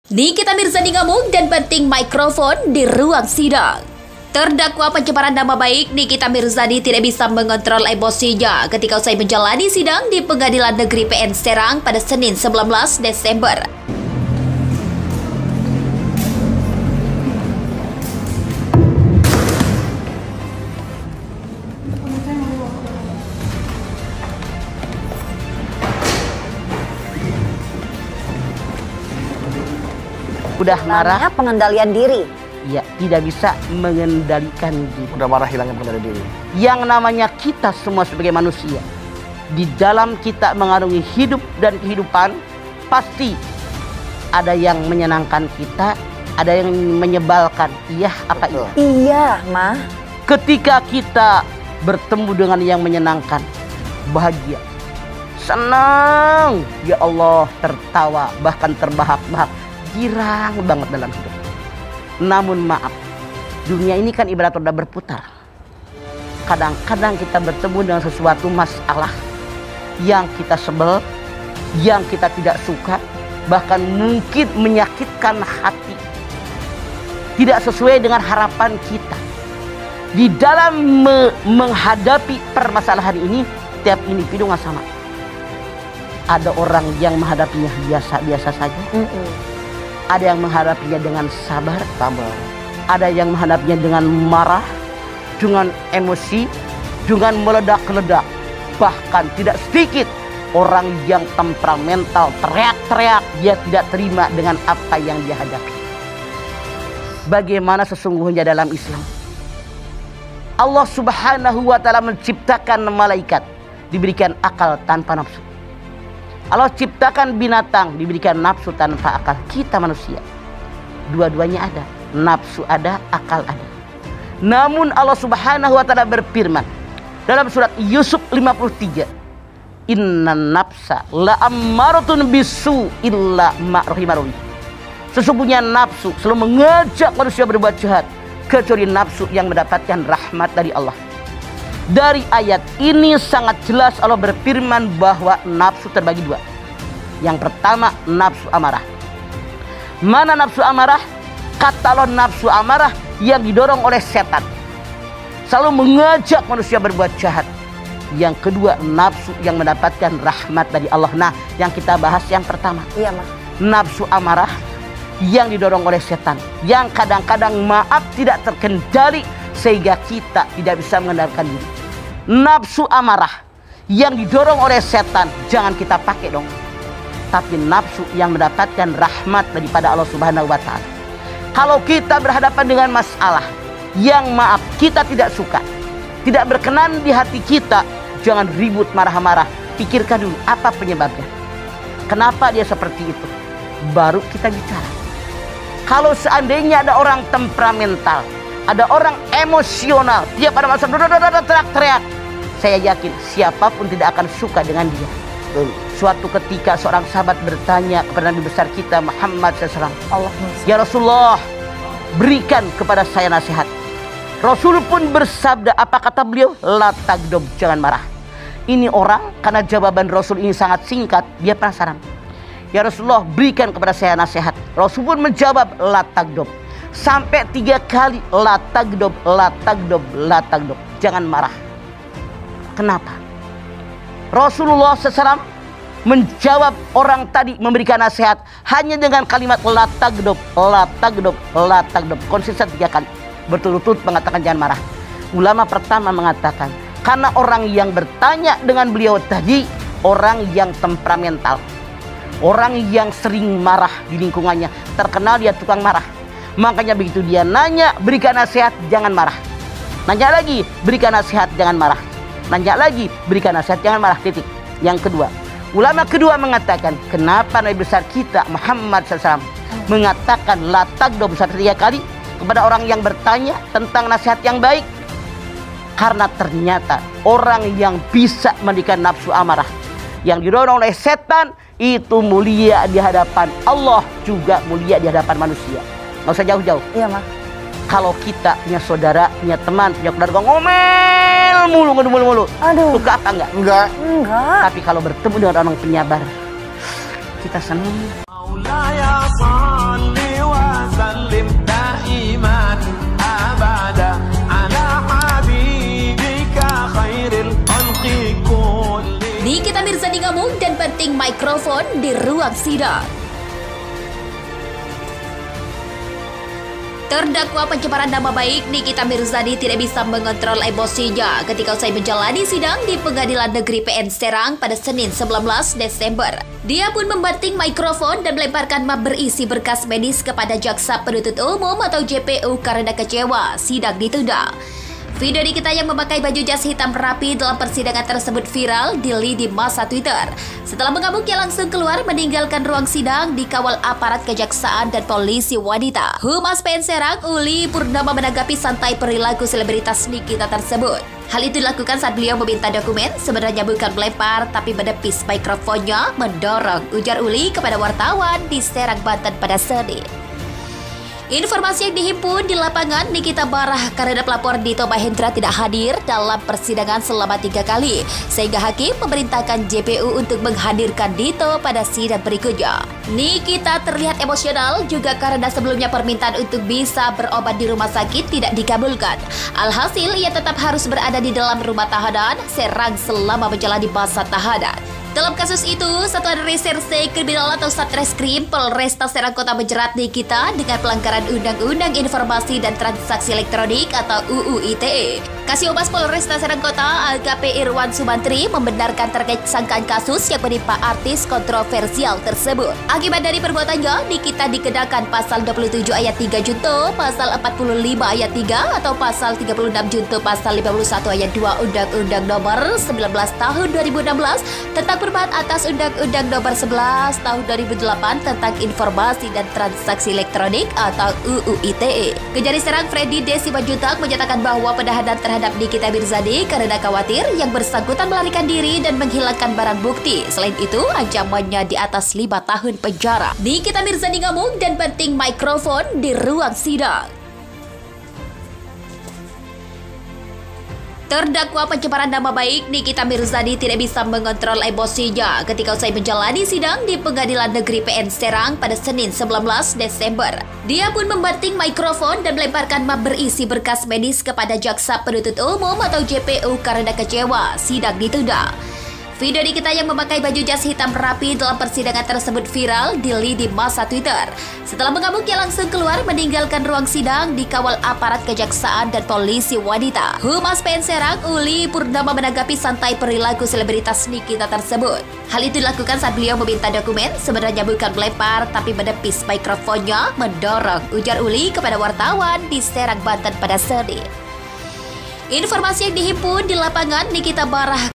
Nikita Mirzani ngamuk dan banting mikrofon di ruang sidang. Terdakwa pencemaran nama baik Nikita Mirzani tidak bisa mengontrol emosinya ketika usai menjalani sidang di Pengadilan Negeri PN Serang pada Senin 19 Desember. Udah marah, pengendalian diri. ya tidak bisa mengendalikan diri. Udah marah, hilangnya pengendalian diri. Yang namanya kita semua sebagai manusia, di dalam kita mengarungi hidup dan kehidupan, pasti ada yang menyenangkan kita, ada yang menyebalkan. Iya apa iya? Iya, Ma. Ketika kita bertemu dengan yang menyenangkan, bahagia, senang, ya Allah, tertawa, bahkan terbahak-bahak, girang banget dalam hidup. Namun maaf, dunia ini kan ibarat roda berputar. Kadang-kadang kita bertemu dengan sesuatu masalah yang kita sebel, yang kita tidak suka, bahkan mungkin menyakitkan hati, tidak sesuai dengan harapan kita. Di dalam menghadapi permasalahan ini, tiap individu nggak sama. Ada orang yang menghadapinya biasa-biasa saja. Ada yang menghadapinya dengan sabar. Ada yang menghadapinya dengan marah, dengan emosi, dengan meledak-ledak. Bahkan tidak sedikit orang yang temperamental, teriak-teriak, dia tidak terima dengan apa yang dia hadapi. Bagaimana sesungguhnya dalam Islam? Allah Subhanahu wa ta'ala menciptakan malaikat, diberikan akal tanpa nafsu. Allah ciptakan binatang, diberikan nafsu tanpa akal. Kita manusia, dua-duanya ada. Nafsu ada, akal ada. Namun Allah Subhanahu wa ta'ala berfirman dalam surat Yusuf 53, Inna nafsa la ammaratun bisu illa ma'rahimarullah. Sesungguhnya nafsu selalu mengajak manusia berbuat jahat, kecuali nafsu yang mendapatkan rahmat dari Allah. Dari ayat ini sangat jelas Allah berfirman bahwa nafsu terbagi dua. Yang pertama, nafsu amarah. Mana nafsu amarah? Kata Allah, nafsu amarah yang didorong oleh setan, selalu mengajak manusia berbuat jahat. Yang kedua, nafsu yang mendapatkan rahmat dari Allah. Nah, yang kita bahas yang pertama. Iya, Ma. Nafsu amarah yang didorong oleh setan, yang kadang-kadang maaf tidak terkendali sehingga kita tidak bisa mengendalikan diri. Nafsu amarah yang didorong oleh setan, jangan kita pakai dong. Tapi nafsu yang mendapatkan rahmat daripada Allah Subhanahu wa ta'ala. Kalau kita berhadapan dengan masalah yang maaf kita tidak suka, tidak berkenan di hati kita, jangan ribut marah-marah. Pikirkan dulu apa penyebabnya, kenapa dia seperti itu, baru kita bicara. Kalau seandainya ada orang temperamental, ada orang emosional, dia pada masa teriak-teriak, saya yakin siapapun tidak akan suka dengan dia. Suatu ketika seorang sahabat bertanya kepada Nabi besar kita Muhammad SAW, Ya Rasulullah, berikan kepada saya nasihat. Rasul pun bersabda, apa kata beliau? La tagdob, jangan marah. Ini orang, karena jawaban Rasul ini sangat singkat, dia penasaran. Ya Rasulullah, berikan kepada saya nasihat. Rasul pun menjawab, la tagdob. Sampai 3 kali, la tagdob, la tagdob, la tagdob, jangan marah. Kenapa? Rasulullah SAW menjawab orang tadi, memberikan nasihat hanya dengan kalimat la tagdob, la tagdob, la tagdob, konsisten 3 kali, berturut-turut mengatakan jangan marah. Ulama pertama mengatakan karena orang yang bertanya dengan beliau tadi orang yang temperamental, orang yang sering marah di lingkungannya, terkenal dia tukang marah. Makanya begitu dia nanya, berikan nasihat, jangan marah. Nanya lagi, berikan nasihat, jangan marah. Nanya lagi, berikan nasihat, jangan marah, titik. Yang kedua, ulama kedua mengatakan, kenapa Nabi besar kita Muhammad SAW mengatakan la tagdob 3 kali kepada orang yang bertanya tentang nasihat yang baik? Karena ternyata orang yang bisa mendikan nafsu amarah yang didorong oleh setan itu mulia di hadapan Allah, juga mulia di hadapan manusia. Nggak usah jauh-jauh. Iya, Ma. Kalau kita punya saudara, punya teman, punya keluarga ngomel mulu. Aduh. Suka apa enggak? Enggak. Tapi kalau bertemu dengan orang penyabar, kita senang. mikrofon di ruang sidang. Terdakwa pencemaran nama baik Nikita Mirzani tidak bisa mengontrol emosinya ketika usai menjalani sidang di Pengadilan Negeri PN Serang pada Senin 19 Desember. Dia pun membanting mikrofon dan melemparkan map berisi berkas medis kepada Jaksa Penuntut Umum atau JPU karena kecewa sidang ditunda. Video Nikita yang memakai baju jas hitam rapi dalam persidangan tersebut viral di lini masa Twitter. Setelah mengamuk, ia langsung keluar meninggalkan ruang sidang dikawal aparat kejaksaan dan polisi wanita. Humas PN Serang, Uli Purnama, menanggapi santai perilaku selebritas Nikita tersebut. Hal itu dilakukan saat beliau meminta dokumen, sebenarnya bukan melempar tapi menepis mikrofonnya, mendorong, ujar Uli kepada wartawan di Serang, Banten pada Senin. Informasi yang dihimpun di lapangan, Nikita marah karena pelapor Dito Mahendra tidak hadir dalam persidangan selama 3 kali, sehingga hakim memerintahkan JPU untuk menghadirkan Dito pada sidang berikutnya. Nikita terlihat emosional juga karena sebelumnya permintaan untuk bisa berobat di rumah sakit tidak dikabulkan. Alhasil, ia tetap harus berada di dalam rumah tahanan Serang selama menjalani masa tahanan. Dalam kasus itu, Satuan Reserse Kriminal atau Satreskrim Polresta Serang Kota menjerat Nikita dengan pelanggaran Undang-Undang Informasi dan Transaksi Elektronik atau UU ITE. Kasih Humas Polresta Serang Kota AKP Irwan Sumantri membenarkan terkait sangkaan kasus yang menimpa artis kontroversial tersebut. Akibat dari perbuatannya, Nikita dikenakan pasal 27 ayat 3 junto, pasal 45 ayat 3 atau pasal 36 junto, pasal 51 ayat 2 Undang-Undang Nomor 19 Tahun 2016 tentang perubahan atas Undang-Undang Nomor 11 Tahun 2008 tentang Informasi dan Transaksi Elektronik atau UU ITE. Kejari Serang Freddy D. Simanjuntak menyatakan bahwa penahanan terhadap Nikita Mirzani karena khawatir yang bersangkutan melarikan diri dan menghilangkan barang bukti. Selain itu, ancamannya di atas 5 tahun penjara. Nikita Mirzani ngamuk dan banting mikrofon di ruang sidang. Terdakwa pencemaran nama baik Nikita Mirzani tidak bisa mengontrol emosinya ketika usai menjalani sidang di Pengadilan Negeri PN Serang pada Senin 19 Desember. Dia pun membanting mikrofon dan melemparkan map berisi berkas medis kepada Jaksa Penuntut Umum atau JPU karena kecewa sidang ditunda. Video Nikita yang memakai baju jas hitam rapi dalam persidangan tersebut viral di lini masa Twitter. Setelah mengamuk, ia langsung keluar meninggalkan ruang sidang dikawal aparat kejaksaan dan polisi wanita. Humas PN Serang, Uli Purnama, menanggapi santai perilaku selebritas Nikita tersebut. Hal itu dilakukan saat beliau meminta dokumen, sebenarnya bukan melempar tapi menepis mikrofonnya, mendorong, ujar Uli kepada wartawan di Serang, Banten pada Senin. Informasi yang dihimpun di lapangan, Nikita marah